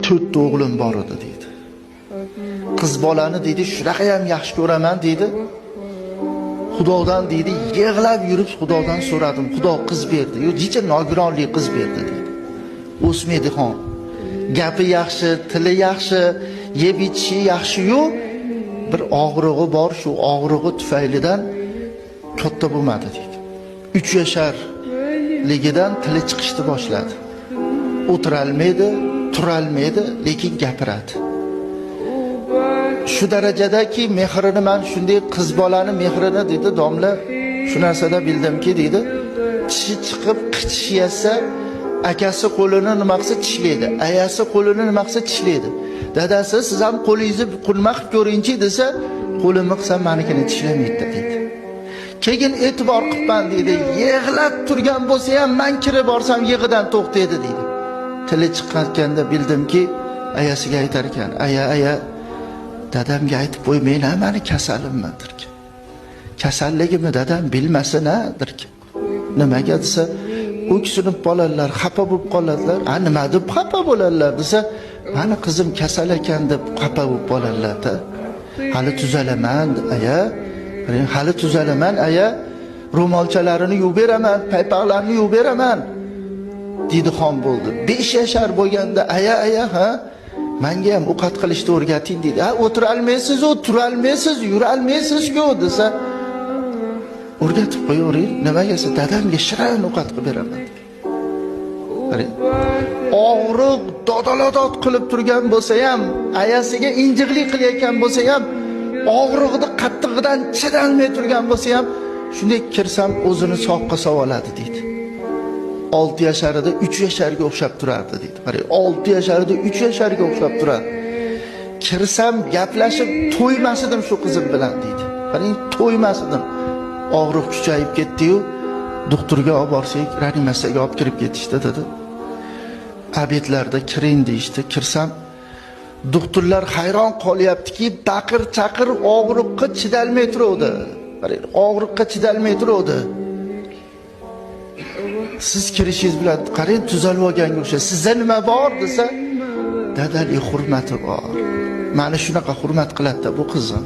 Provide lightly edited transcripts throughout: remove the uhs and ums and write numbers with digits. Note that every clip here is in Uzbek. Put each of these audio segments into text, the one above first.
4 o'g'lim bor edi deydi. Qiz bolani deydi, shunaqa ham yaxshi ko'raman deydi. Xudodan deydi, yig'lab yurib Xudodan so'radim. Xudo qiz berdi. Yo, jicha nogironlik qiz berdi deydi. O'smaydigan. Gapi yaxshi, tili yaxshi, yeb ichishi yaxshi-yu, bir og'rig'i bor, shu og'rig'i tufaylidan katta bo'lmadi deydi. 3 yasharligidan tili chiqishni boshladi. O'tirolmaydi, turolmaydi, lekin gapiradi. Shu darajadaki mehrini men shunday qiz bolani mehrini dedi domla, shu narsada bildimki dedi, tishi chiqib qichish yesa, akasi qo'lini nima qilsa tishlaydi, ayasi qo'lini nima qilsa tishlaydi. Dadasi siz ham qo'lingizni qulma qilib ko'ringchi desa, qo'limni qilsam menikini tishlamaydi dedi. Keyin e'tibor qilman dedi, yig'lab turgan bo'lsa ham men kirib borsam yig'idan to'xtaydi dedi. Tili chiqqanda bildimki, ayasiga aytar ekan, aya dadamga aytib qo'ymayman, meni kasalimmandir ki. Kasalligimni dadam bilmasin-a,dir ki. Nimaga desa, o'ksinib bolalar xafa bo'lib qoladilar. Nima deb xafa bo'ladilar desa, meni qizim kasal ekan deb xafa bo'lib qoladilar-da. Hali tuzalaman, aya. Hali tuzalaman, aya. Ro'molchalarini yuvib beraman, paypoqlarini yuvib beraman. Dedi xon bo'ldi. 5 yashar bo'lganda aya ha, menga ham ovqat qilishni o'rgating dedi. Ha, o'tira olmaysiz, tura olmaysiz, yura olmaysiz-ku desa, o'rgatib qo'yavering. Nimaga desa, dadamga shirin ovqat qilib beraman. Qarang. Og'riq dodalodod qilib turgan bo'lsa ham, ayasiga injiqlik qilayotgan bo'lsa ham, og'riqni qattig'idan chidolmay turgan bo'lsa ham, shunday kirsam o'zini soqqa savoladi deydi. 6 yasharida 3 yasharga o'xshab turardi deydi. Qarang, 6 yasharida 3 yasharga o'xshab turardi. Kirsam gaplashib to'ymasdim shu qizim bilan deydi. Qarang, to'ymasdim. Og'riq kuchayib ketdi-yu, doktorga olib borsak, reanimatsiyaga olib kirib ketishdi dedi. Abetlarda kiring deyishdi. Kirsam, doktorlar hayron qolyaptiki, baqir-chaqir og'riqqa chidalmay turuvdi. Qarang, og'riqqa chidalmay turuvdi. Siz kirishingiz bilan qarang, tuzalib olganga o'xshaysiz. Sizda nima bor desa, dadalik hurmati bor. Meni shunaqa hurmat qiladi bu qizim.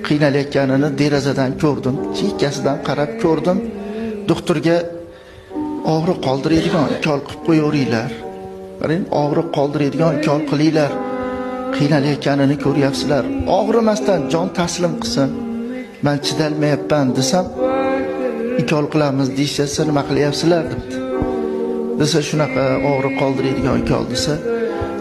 Qiynalayotganini derazadan ko'rdim, chekkasidan qarab ko'rdim. Doktorga og'riq qoldiradigan ukol qilib qo'yaveringlar. Qarang, og'riq qoldiradigan ukol qilinglar. Qiynalayotganini ko'ryapsizlar. Og'rimasdan jon taslim qilsin. Men chidalmayapman desam, ikol qilamiz deyishsa, nima qilyapsizlar debdi. Desa shunaqa og'riq qoldiradigan ikol desa,